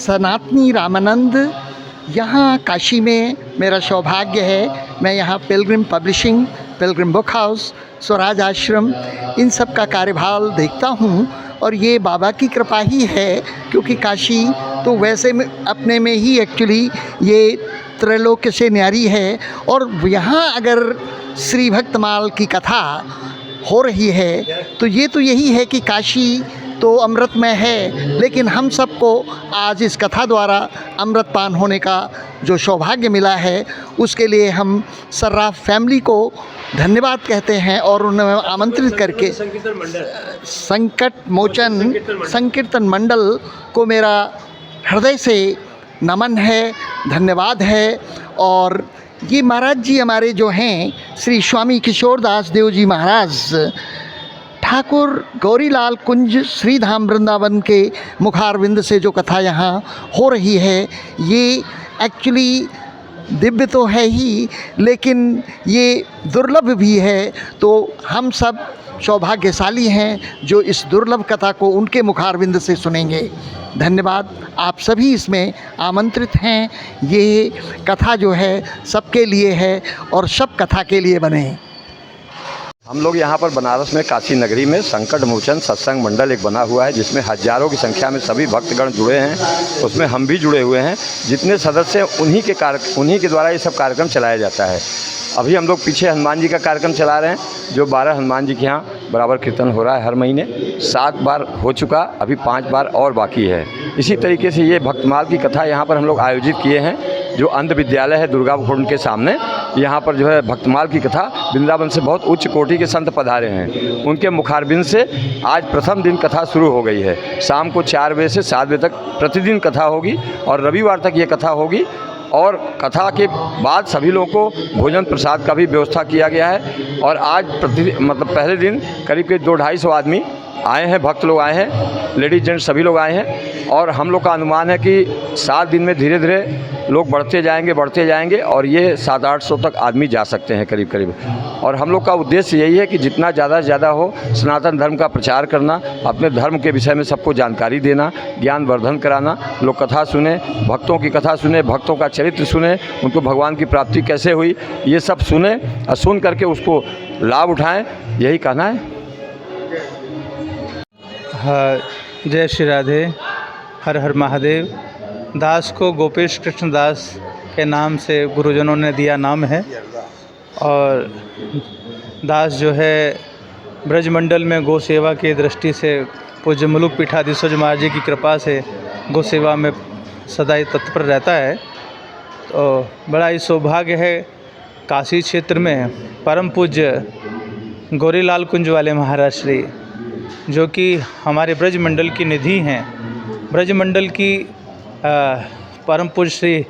सनातनी रामानंद। यहाँ काशी में मेरा सौभाग्य है, मैं यहाँ Pilgrim publishing, Pilgrim book house, Swaraj आश्रम, इन सब का कार्यभार देखता हूँ। और ये बाबा की कृपा ही है, क्योंकि काशी तो वैसे में अपने में ही एक्चुअली ये त्रैलोक्य से न्यारी है। और यहाँ अगर श्री भक्तमाल की कथा हो रही है तो यही है कि काशी तो अमृतमय है, लेकिन हम सबको आज इस कथा द्वारा अमृतपान होने का जो सौभाग्य मिला है, उसके लिए हम सर्राफ फैमिली को धन्यवाद कहते हैं और उन्हें आमंत्रित करके संकट मोचन संकीर्तन मंडल को मेरा हृदय से नमन है, धन्यवाद है। और ये महाराज जी हमारे जो हैं श्री स्वामी किशोरदास देव जी महाराज, ठाकुर गौरीलाल कुंज श्रीधाम वृंदावन के मुखारविंद से जो कथा यहाँ हो रही है, ये एक्चुअली दिव्य तो है ही, लेकिन ये दुर्लभ भी है। तो हम सब सौभाग्यशाली हैं जो इस दुर्लभ कथा को उनके मुखारविंद से सुनेंगे। धन्यवाद, आप सभी इसमें आमंत्रित हैं। ये कथा जो है सबके लिए है और सब कथा के लिए बने। हम लोग यहाँ पर बनारस में काशी नगरी में संकट मोचन सत्संग मंडल एक बना हुआ है, जिसमें हजारों की संख्या में सभी भक्तगण जुड़े हैं। उसमें हम भी जुड़े हुए हैं। जितने सदस्य हैं उन्हीं के द्वारा ये सब कार्यक्रम चलाया जाता है। अभी हम लोग पीछे हनुमान जी का कार्यक्रम चला रहे हैं, जो 12 हनुमान जी के यहाँ बराबर कीर्तन हो रहा है हर महीने। 7 बार हो चुका, अभी 5 बार और बाकी है। इसी तरीके से ये भक्तमाल की कथा यहाँ पर हम लोग आयोजित किए हैं, जो अंध विद्यालय है दुर्गा कुंड के सामने। यहाँ पर जो है भक्तमाल की कथा वृंदावन से बहुत उच्च कोटि के संत पधारे हैं, उनके मुखारबिंद से आज प्रथम दिन कथा शुरू हो गई है। शाम को 4 बजे से 7 बजे तक प्रतिदिन कथा होगी और रविवार तक ये कथा होगी। और कथा के बाद सभी लोगों को भोजन प्रसाद का भी व्यवस्था किया गया है। और आज पहले दिन करीब 200-250 आदमी आए हैं, भक्त लोग आए हैं, लेडीज जेंट्स सभी लोग आए हैं। और हम लोग का अनुमान है कि 7 दिन में धीरे धीरे लोग बढ़ते जाएंगे और ये 700-800 तक आदमी जा सकते हैं करीब करीब। और हम लोग का उद्देश्य यही है कि जितना ज़्यादा से ज़्यादा हो सनातन धर्म का प्रचार करना, अपने धर्म के विषय में सबको जानकारी देना, ज्ञान वर्धन कराना। लोग कथा सुने, भक्तों की कथा सुने, भक्तों का चरित्र सुने, उनको भगवान की प्राप्ति कैसे हुई ये सब सुने और सुन करके उसको लाभ उठाएँ, यही कहना है। हाँ, जय श्री राधे, हर हर महादेव। दास को गोपेश कृष्ण दास के नाम से गुरुजनों ने दिया नाम है। और दास जो है ब्रजमंडल में गौ सेवा की दृष्टि से पूज्य मुलुक पीठाधीश्वर महाराज जी की कृपा से गौ सेवा में सदा ही तत्पर रहता है। तो बड़ा ही सौभाग्य है काशी क्षेत्र में परम पूज्य गौरीलाल कुंज वाले महाराज श्री, जो कि हमारे ब्रजमंडल की निधि हैं, ब्रजमंडल की परम पूज्य श्री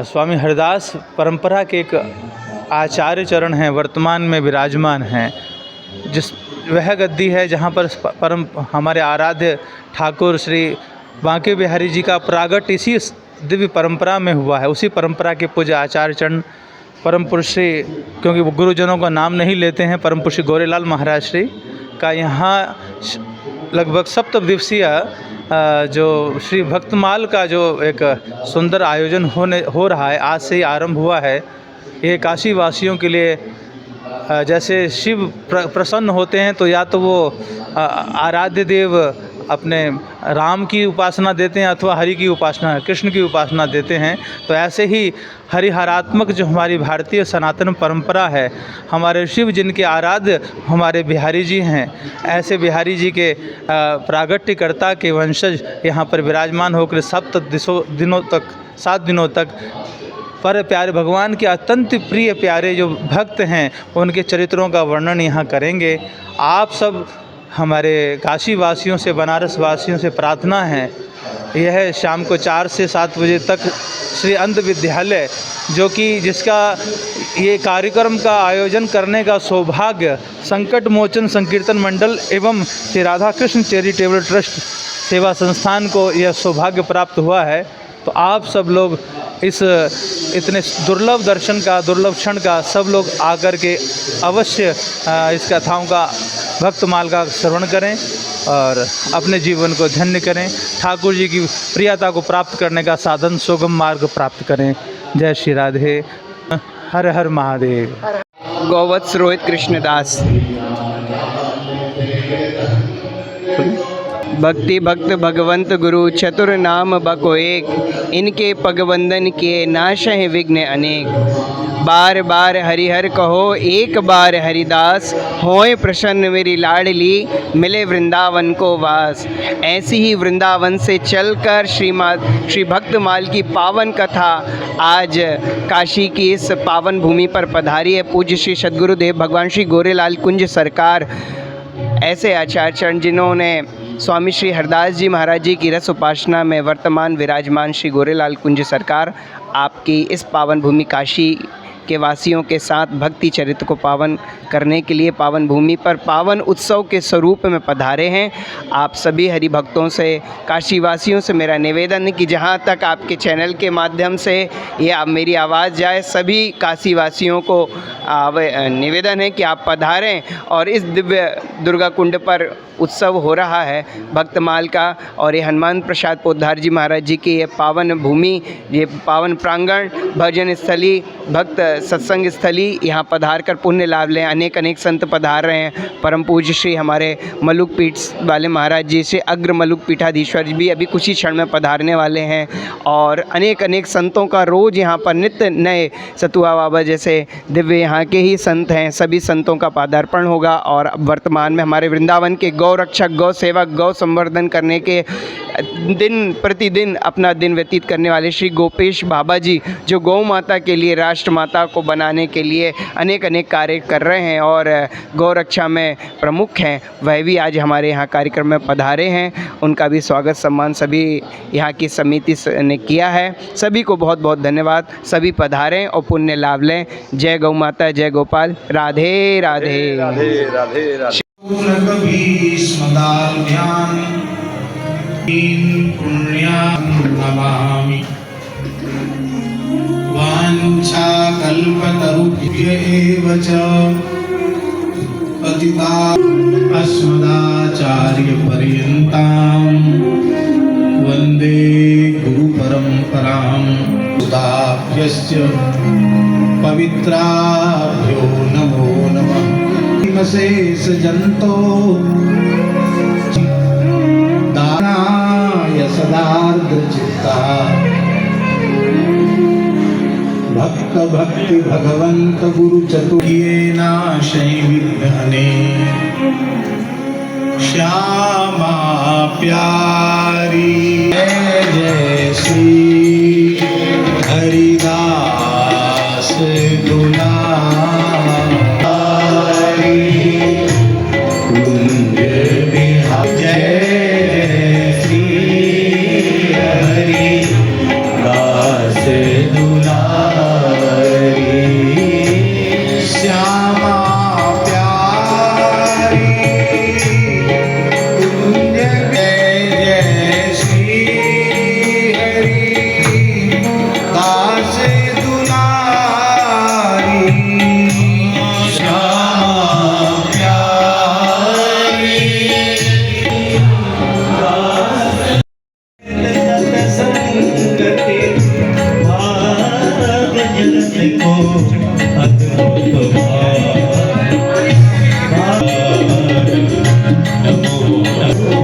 स्वामी हरिदास परंपरा के एक आचार्य चरण हैं, वर्तमान में विराजमान हैं। जिस वह गद्दी है जहाँ पर परम हमारे आराध्य ठाकुर श्री बांके बिहारी जी का प्रागट इसी दिव्य परंपरा में हुआ है। उसी परंपरा के पूज्य आचार्य चरण परम पुरुष श्री, क्योंकि वो गुरुजनों का नाम नहीं लेते हैं, परम पुरुष गौरीलाल महाराज श्री का यहाँ लगभग सप्तदिवसीय जो श्री भक्तमाल का जो एक सुंदर आयोजन हो रहा है, आज से ही आरंभ हुआ है। ये काशी वासियों के लिए जैसे शिव प्रसन्न होते हैं तो या तो वो आराध्य देव अपने राम की उपासना देते हैं अथवा हरि की उपासना, कृष्ण की उपासना देते हैं, तो ऐसे ही हरिहरात्मक जो हमारी भारतीय सनातन परंपरा है, हमारे शिव जिनके आराध्य हमारे बिहारी जी हैं, ऐसे बिहारी जी के प्रागट्यकर्ता के वंशज यहाँ पर विराजमान होकर 7 दिनों तक पर प्यारे भगवान के अत्यंत प्रिय प्यारे जो भक्त हैं उनके चरित्रों का वर्णन यहाँ करेंगे। आप सब हमारे काशी वासियों से, बनारस वासियों से प्रार्थना है, यह शाम को 4 से 7 बजे तक श्री अंध विद्यालय, जो कि जिसका ये कार्यक्रम का आयोजन करने का सौभाग्य संकट मोचन संकीर्तन मंडल एवं श्री राधा कृष्ण चैरिटेबल ट्रस्ट सेवा संस्थान को यह सौभाग्य प्राप्त हुआ है। तो आप सब लोग इस इतने दुर्लभ दर्शन का, दुर्लभ क्षण का सब लोग आकर के अवश्य इस कथाओं का, भक्तमाल का श्रवण करें। और अपने जीवन को धन्य करें, ठाकुर जी की प्रियता को प्राप्त करने का साधन सुगम मार्ग प्राप्त करें। जय श्री राधे। हर हर महादेव। गौवत्स रोहित कृष्णदास। भक्ति भक्त भगवंत गुरु चतुर नाम बको एक, इनके पगवंदन किए नाशह विघ्न अनेक। बार बार हरिहर कहो एक बार हरिदास, होए प्रसन्न मेरी लाडली मिले वृंदावन को वास। ऐसी ही वृंदावन से चलकर श्री भक्तमाल की पावन कथा आज काशी की इस पावन भूमि पर पधारी है। पूज्य श्री सद्गुरुदेव भगवान श्री गोरेलाल कुंज सरकार, ऐसे आचार्य चरण जिन्होंने स्वामी श्री हरदास जी महाराज जी की रस उपासना में वर्तमान विराजमान श्री गोरेलाल कुंज सरकार आपकी इस पावन भूमि काशी के वासियों के साथ भक्ति चरित्र को पावन करने के लिए पावन भूमि पर पावन उत्सव के स्वरूप में पधारे हैं। आप सभी हरि भक्तों से, काशी वासियों से मेरा निवेदन है कि जहां तक आपके चैनल के माध्यम से ये मेरी आवाज़ जाए, सभी काशी वासियों को निवेदन है कि आप पधारें और इस दिव्य दुर्गा कुंड पर उत्सव हो रहा है भक्तमाल का, और ये हनुमान प्रसाद पोद्दार जी महाराज जी की ये पावन भूमि, ये पावन प्रांगण, भजन स्थली, भक्त सत्संग स्थली, यहाँ पधार कर पुण्य लाभ लें। अनेक अनेक संत पधार रहे हैं। परम पूज्य श्री हमारे मलुक पीठ वाले महाराज जी से अग्र मलुक पीठाधीश्वर भी अभी कुछ ही क्षण में पधारने वाले हैं, और अनेक अनेक संतों का रोज़ यहाँ पर नित्य नए सतुआ बाबा जैसे दिव्य यहाँ के ही संत हैं, सभी संतों का पादार्पण होगा। और वर्तमान में हमारे वृंदावन के गौ रक्षक, गौ सेवक, गौ संवर्धन करने के दिन प्रतिदिन अपना दिन व्यतीत करने वाले श्री गोपेश बाबा जी, जो गौ माता के लिए, राष्ट्र माता को बनाने के लिए अनेक अनेक कार्य कर रहे हैं और गौ रक्षा में प्रमुख हैं, वह भी आज हमारे यहाँ कार्यक्रम में पधारे हैं। उनका भी स्वागत सम्मान सभी यहाँ की समिति ने किया है। सभी को बहुत बहुत धन्यवाद। सभी पधारें और पुण्य लाभ लें। जय गौ माता, जय गोपाल। राधे राधे राधे राधे राधे। नमामि वाञ्छाकल्पतरुभ्य एव च पतितानां अस्मदाचार्यपर्यन्तां वन्दे गुरुपरम्परां। सुदाभ्यश्च पवित्राभ्यो नमो नमः। शेषजन्तो दानाय सदार्द्रचित्ता, भक्त भक्ति भगवंत गुरु चतुर्येना शैविघ्ने। श्यामा प्यारी जय जय श्री हरिदास दुलारी कुंज बिहारी। जय श्री हरिदास दुलारी। श्यामा प्यारी कुंज। जय श्री हरिदास दुलारी। श्यामा प्यारी संगति भाग जगत को अद्भुत नमो नमो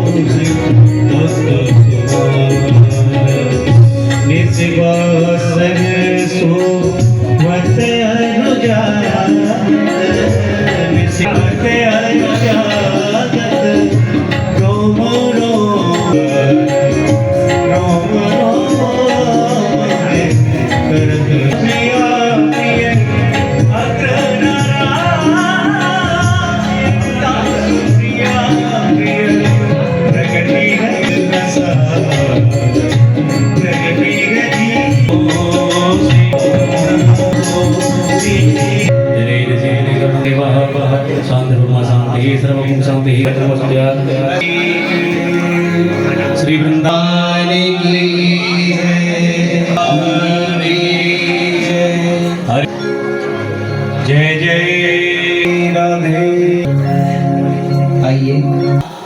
निस्वासन सोवत अनुजात, निस्वात अनुजात रोम रोम रोम रोम करत प्रिया प्रिय अग्र नारायण प्रिया प्रिय प्रगति है रसा प्रगति है श्री वृंदावन की जय जय राधे। आइए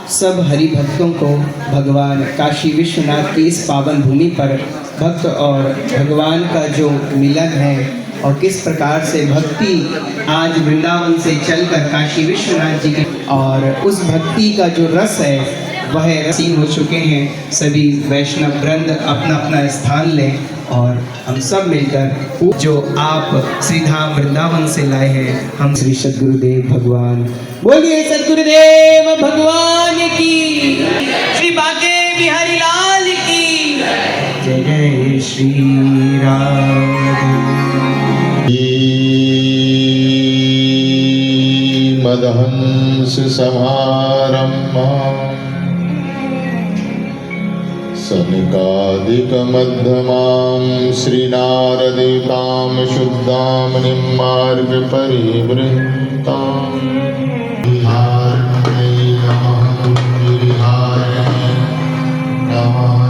सब हरि भक्तों को भगवान काशी विश्वनाथ की इस पावन भूमि पर भक्त और भगवान का जो मिलन है और किस प्रकार से भक्ति आज वृंदावन से चलकर काशी विश्वनाथ जी के और उस भक्ति का जो रस है वह रसीन हो चुके हैं। सभी वैष्णव वृंद अपना अपना स्थान लें और हम सब मिलकर जो आप श्रीधाम वृंदावन से लाए हैं हम श्री सद्गुरुदेव भगवान बोलिए सद्गुरुदेव भगवान की, श्री बांके बिहारी लाल की जय। जय श्री राम। मदहंस समारम्भाम् सनकादिकमध्यमां श्रीनारदिकां शुद्धां निम्मार्गपरिवृत्ताम् गिरिहाय नमः